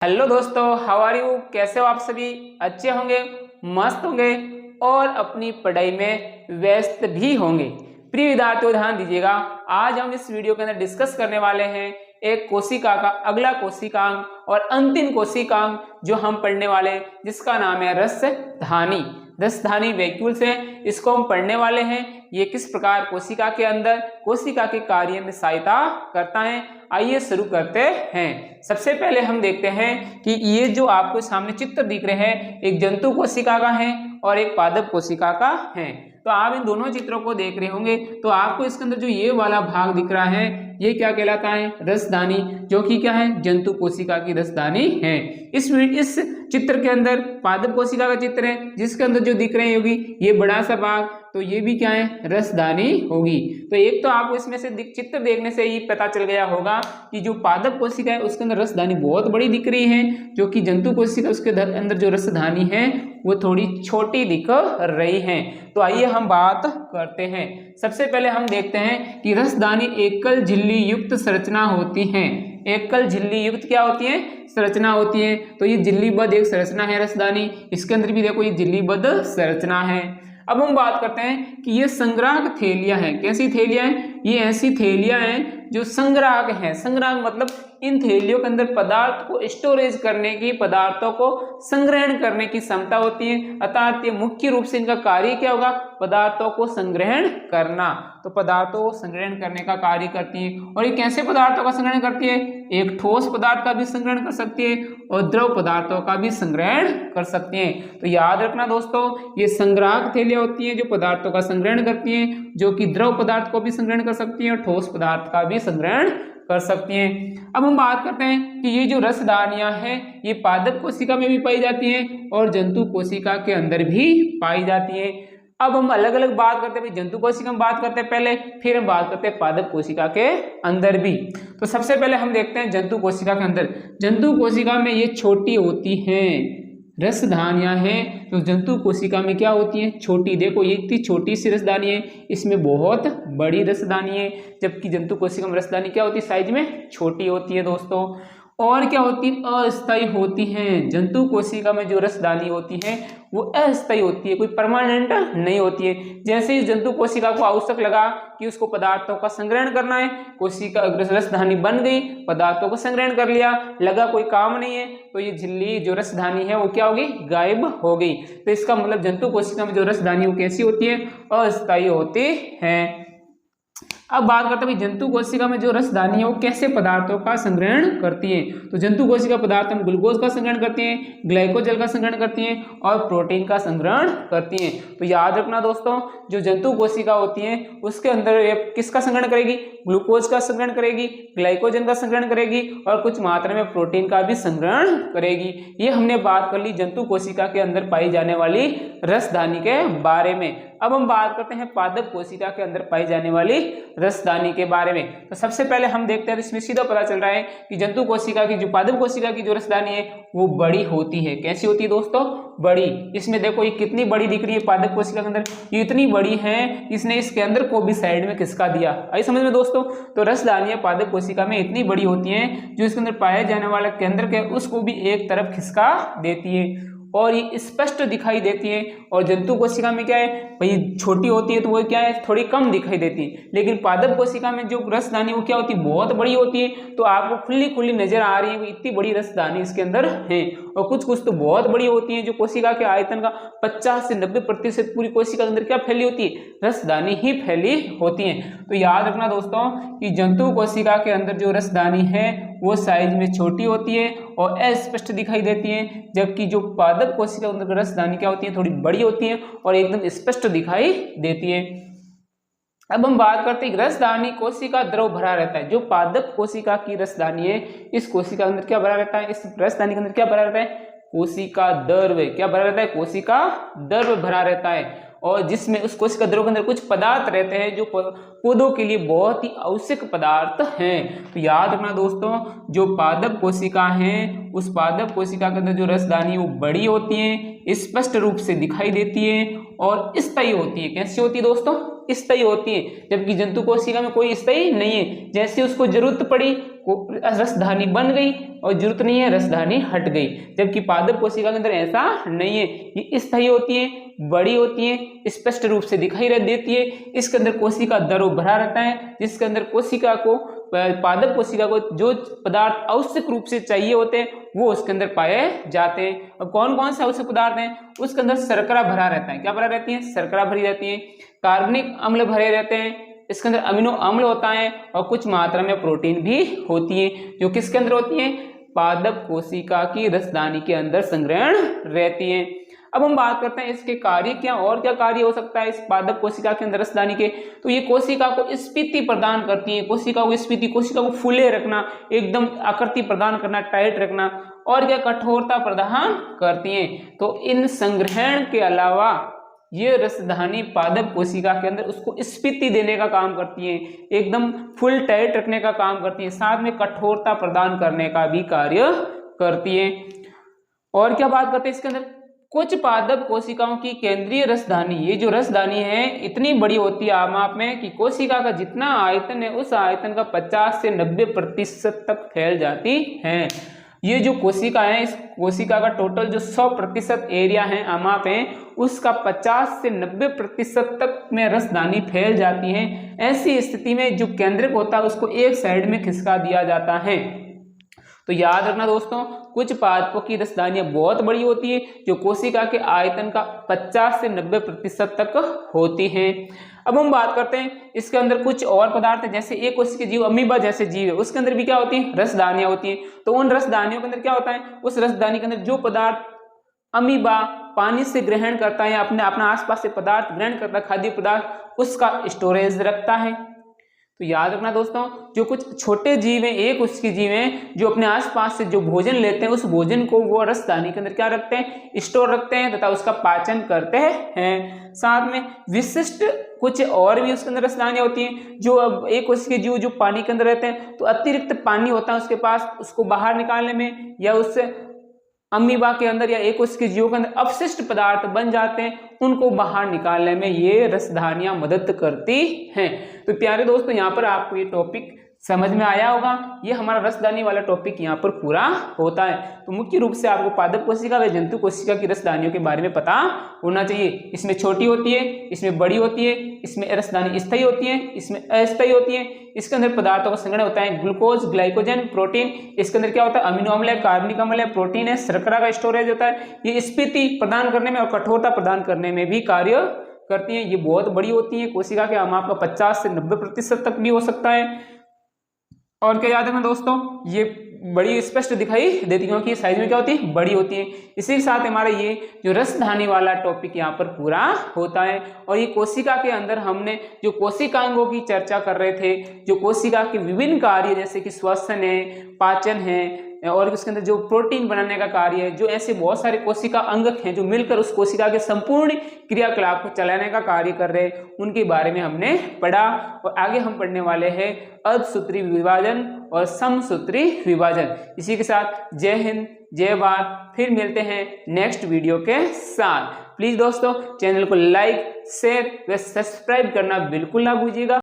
Hello दोस्तों, how are you? कैसे हो आप सभी? अच्छे होंगे, मस्त होंगे और अपनी पढ़ाई में व्यस्त भी होंगे। प्रिय विद्यार्थियों, ध्यान दीजिएगा। आज हम इस वीडियो के अंदर डिस्कस करने वाले हैं एक कोशिका का अगला कोशिकांग और अंतिम कोशिकांग जो हम पढ़ने वाले हैं, जिसका नाम है रसधानी। रसधानी वैक्यूल्स है, इसको हम पढ़ने वाले हैं। ये किस प्रकार कोशिका के अंदर कोशिका के कार्य में सहायता करता है। आइए शुरू करते हैं। सबसे पहले हम देखते हैं कि ये जो आपको सामने चित्र दिख रहे हैं, एक जंतु कोशिका का है और एक पादप कोशिका का है। तो आप इन दोनों चित्रों को देख रहे होंगे तो आपको इसके अंदर जो ये वाला भाग दिख रहा है, ये क्या कहलाता है? रसधानी, जो कि क्या है? जंतु कोशिका की रसधानी है। इस चित्र के अंदर पादप कोशिका का चित्र है, जिसके अंदर जो दिख रहे होगी ये बड़ा सा भाग, तो ये भी क्या है? रसधानी होगी। तो एक तो आपको इसमें से चित्र देखने से ही पता चल गया होगा कि जो पादप कोशिका है उसके अंदर रसधानी बहुत बड़ी दिख रही है, जो कि जंतु कोशिका उसके अंदर जो रसधानी है वो थोड़ी छोटी दिख रही है। तो आइए हम बात करते हैं। सबसे पहले हम देखते हैं कि रसधानी एकल झिल्ली युक्त संरचना होती है। एकल झिल्ली युक्त क्या होती है? संरचना होती है। तो ये झिल्लीबद्ध एक संरचना है रसधानी, इसके अंदर भी देखो ये झिल्लीबद्ध संरचना है। अब हम बात करते हैं कि ये संग्राहक थैलियां हैं। कैसी थैलियां हैं? ये ऐसी थैलियां हैं जो संग्राहक हैं। संग्राहक मतलब इन थैलियों के अंदर पदार्थ को स्टोरेज करने की, पदार्थों को संग्रहण करने की क्षमता होती है। अर्थात ये मुख्य रूप से इनका कार्य क्या होगा? पदार्थों को संग्रहण करना। तो पदार्थों को संग्रहण करने का कार्य करती है। और ये कैसे पदार्थों का संग्रहण करती है? एक ठोस पदार्थ का भी संग्रहण कर सकती है और द्रव पदार्थों का भी संग्रहण कर सकती है। तो याद रखना दोस्तों, ये संग्राहक थैलियां होती हैं जो पदार्थों का संग्रहण करती हैं, जो कि द्रव पदार्थ को भी संग्रहण कर सकती हैं और ठोस पदार्थ का भी संग्रहण कर सकती हैं। अब हम बात करते हैं कि ये जो रसधानियां हैं ये पादप कोशिका में भी पाई जाती हैं और जंतु कोशिका के अंदर भी पाई जाती हैं। अब हम अलग अलग बात करते हैं, जंतु कोशिका में बात करते हैं पहले, फिर हम बात करते हैं पादप कोशिका के अंदर भी। तो सबसे पहले हम देखते हैं जंतु कोशिका के अंदर। जंतु कोशिका में ये छोटी होती हैं, रसधानियां हैं। तो जंतु कोशिका में क्या होती हैं? छोटी। देखो ये इतनी छोटी सी रसधानी है, इसमें बहुत बड़ी रसधानी है, जबकि जंतु कोशिका में रसधानी क्या होती है? साइज में छोटी होती है दोस्तों। और क्या होती है? अस्थायी होती हैं। जंतु कोशिका में जो रसधानी होती है वो अस्थायी होती है, कोई परमानेंट नहीं होती है। जैसे इस जंतु कोशिका को आवश्यक लगा कि उसको पदार्थों का संग्रहण करना है, कोशिका रसधानी बन गई, पदार्थों को संग्रहण कर लिया, लगा कोई काम नहीं है, तो ये झिल्ली जो रसधानी है वो क्या होगी? गायब हो गई। तो इसका मतलब जंतु कोशिका में जो रसधानी वो कैसी होती है? अस्थायी होती है। अब बात करते हैं जंतु कोशिका में जो रसधानी है वो कैसे पदार्थों का संग्रहण करती है। तो जंतु कोशिका पदार्थ में ग्लूकोज का संग्रहण करती हैं, ग्लाइकोजल का संग्रहण करती हैं और प्रोटीन का संग्रहण करती हैं। तो याद रखना दोस्तों, जो जंतु कोशिका होती है उसके अंदर किसका संग्रहण करेगी? ग्लूकोज का संग्रहण करेगी, ग्लाइकोजन का संग्रहण करेगी और कुछ मात्रा में प्रोटीन का भी संग्रहण करेगी। ये हमने बात कर ली जंतु कोशिका के अंदर पाई जाने वाली रसधानी के बारे में। अब हम बात करते हैं पादप कोशिका के अंदर पाई जाने वाली रसधानी के बारे में। तो सबसे पहले हम देखते हैं, तो इसमें सीधा पता चल रहा है कि जंतु कोशिका की, जो पादप कोशिका की जो रसधानी है वो बड़ी होती है। कैसी होती है दोस्तों? बड़ी। इसमें देखो ये कितनी बड़ी दिख रही है पादप कोशिका के अंदर, ये इतनी बड़ी है, इसने इसके अंदर को भी साइड में खिसका दिया। आई समझ में दोस्तों? तो रसधानियां पादप कोशिका में इतनी बड़ी होती हैं जो इसके अंदर पाया जाने वाला केंद्र के उसको भी एक तरफ खिसका देती है और ये स्पष्ट दिखाई देती है। और जंतु कोशिका में क्या है भाई? छोटी होती है तो वो क्या है? थोड़ी कम दिखाई देती है। लेकिन पादप कोशिका में जो रसधानी वो क्या होती है? बहुत बड़ी होती है। तो आपको खुली खुली नजर आ रही है इतनी बड़ी रसधानी इसके अंदर है। और कुछ कुछ तो बहुत बड़ी होती है, जो कोशिका के आयतन का 50 से 90% पूरी कोशिका के अंदर क्या फैली होती है? रसधानी ही फैली होती है। तो याद रखना दोस्तों कि जंतु कोशिका के अंदर जो रसधानी है वो साइज में छोटी होती है और अस्पष्ट दिखाई देती है, जबकि जो पादप कोशिका के अंदर रसधानी क्या होती है? थोड़ी बड़ी होती है और एकदम स्पष्ट दिखाई देती है। अब हम बात करते हैं रसधानी कोशिका द्रव भरा रहता है। जो पादप कोशिका की रसधानी है, इस कोशिका के अंदर क्या भरा रहता है? इस रसधानी के अंदर क्या भरा रहता है? कोशिका द्रव। क्या भरा रहता है? कोशिका द्रव भरा रहता है। और जिसमें उस कोशिका द्रव के अंदर कुछ पदार्थ रहते हैं जो पौधों के लिए बहुत ही आवश्यक पदार्थ हैं। तो याद रखना दोस्तों, जो पादप कोशिका हैं उस पादप कोशिका के अंदर जो रसधानी वो बड़ी होती है, स्पष्ट रूप से दिखाई देती है और स्थायी होती है। कैसी होती है दोस्तों? स्थायी होती है। जबकि जंतु कोशिका में कोई स्थायी नहीं है, जैसे उसको जरूरत पड़ी रसधानी बन गई और जरूरत नहीं है रसधानी हट गई। जबकि पादप कोशिका के अंदर ऐसा नहीं है, ये स्थायी होती है, बड़ी होती है, स्पष्ट रूप से दिखाई देती है। इसके अंदर कोशिका दरो भरा रहता है, जिसके अंदर कोशिका को पादप कोशिका को जो पदार्थ आवश्यक रूप से चाहिए होते हैं वो उसके अंदर पाए जाते हैं। और कौन कौन से आवश्यक पदार्थ हैं? उसके अंदर शर्करा भरा रहता है। क्या भरा रहती है? शर्करा भरी रहती है। कार्बनिक अम्ल भरे रहते हैं, इसके अंदर अमीनो अम्ल होता है और कुछ मात्रा में प्रोटीन भी होती है, जो किसके अंदर होती है? पादप कोशिका की रसदानी के अंदर संग्रहण रहती है। अब हम बात करते हैं इसके कार्य क्या और क्या कार्य हो सकता है इस पादप कोशिका के अंदर रसदानी के। तो ये कोशिका को स्फीति प्रदान करती है, कोशिका को स्फीति, कोशिका को फूले रखना, एकदम आकृति प्रदान करना, टाइट रखना, और क्या कठोरता प्रदान करती है। तो इन संग्रहण के अलावा ये रसधानी पादप कोशिका के अंदर उसको स्फीति देने का काम करती है, एकदम फुल टाइट रखने का काम करती है, साथ में कठोरता प्रदान करने का भी कार्य करती है। और क्या बात करते हैं इसके अंदर? कुछ पादप कोशिकाओं की केंद्रीय रसधानी, ये जो रसधानी है इतनी बड़ी होती है आमाप में कि कोशिका का जितना आयतन है उस आयतन का 50 से 90% तक फैल जाती है। ये जो कोशिका है, इस कोशिका का टोटल जो 100% एरिया है आमाप है, उसका 50 से 90% तक में रसदानी फैल जाती है। ऐसी स्थिति में जो केंद्रक होता है उसको एक साइड में खिसका दिया जाता है। तो याद रखना दोस्तों, कुछ पादपों की रसदानियां बहुत बड़ी होती है जो कोशिका के आयतन का 50 से 90% तक होती हैं। अब हम बात करते हैं इसके अंदर कुछ और पदार्थ है, जैसे एक कोशिकीय जीव अमीबा जैसे जीव है, उसके अंदर भी क्या होती है? रसदानियां होती हैं। तो उन रसदानियों के अंदर क्या होता है? उस रसदानी के अंदर जो पदार्थ अमीबा पानी से ग्रहण करता है या अपना आसपास से पदार्थ ग्रहण करता है, खाद्य पदार्थ, उसका स्टोरेज रखता है। तो याद रखना दोस्तों, जो कुछ छोटे जीव हैं, एक उसके जीव हैं जो अपने आसपास से जो भोजन लेते हैं उस भोजन को वो रसदानी के अंदर क्या रखते हैं? स्टोर रखते हैं तथा उसका पाचन करते हैं। साथ में विशिष्ट कुछ और भी उसके अंदर रसदानियां होती हैं। जो अब एक उसके जीव जो पानी के अंदर रहते हैं तो अतिरिक्त पानी होता है उसके पास, उसको बाहर निकालने में या उससे अमीबा के अंदर या एक उसके जीवों के अंदर अपशिष्ट पदार्थ बन जाते हैं, उनको बाहर निकालने में ये रसधानियां मदद करती हैं। तो प्यारे दोस्तों, यहाँ पर आपको ये टॉपिक समझ में आया होगा। ये हमारा रसदानी वाला टॉपिक यहाँ पर पूरा होता है। तो मुख्य रूप से आपको पादप कोशिका व जंतु कोशिका की रसदानियों के बारे में पता होना चाहिए। इसमें छोटी होती है, इसमें बड़ी होती है, इसमें रसदानी स्थायी होती है, इसमें अस्थायी होती है। इसके अंदर पदार्थों का संग्रहण होता है, ग्लूकोज, ग्लाइकोजन, प्रोटीन। इसके अंदर क्या होता है? अमीनो अम्ल है, कार्बनिक अम्ल है, प्रोटीन है, शर्करा का स्टोरेज होता है। ये स्फीति प्रदान करने में और कठोरता प्रदान करने में भी कार्य करती हैं। ये बहुत बड़ी होती है, कोशिका के आमाप का 50 से 90% तक भी हो सकता है। और क्या याद है दोस्तों, ये बड़ी स्पष्ट दिखाई देती है क्योंकि साइज में क्या होती है? बड़ी होती है। इसी के साथ हमारा ये जो रसधानी वाला टॉपिक यहाँ पर पूरा होता है। और ये कोशिका के अंदर हमने जो कोशिकांगों की चर्चा कर रहे थे, जो कोशिका के विभिन्न कार्य जैसे कि श्वसन है, पाचन है और उसके अंदर जो प्रोटीन बनाने का कार्य है, जो ऐसे बहुत सारे कोशिका अंग हैं जो मिलकर उस कोशिका के संपूर्ण क्रियाकलाप को चलाने का कार्य कर रहे हैं, उनके बारे में हमने पढ़ा। और आगे हम पढ़ने वाले हैं अर्धसूत्री विभाजन और समसूत्री विभाजन। इसी के साथ जय हिंद, जय भारत। फिर मिलते हैं नेक्स्ट वीडियो के साथ। प्लीज दोस्तों, चैनल को लाइक, शेयर व सब्सक्राइब करना बिल्कुल ना भूलिएगा।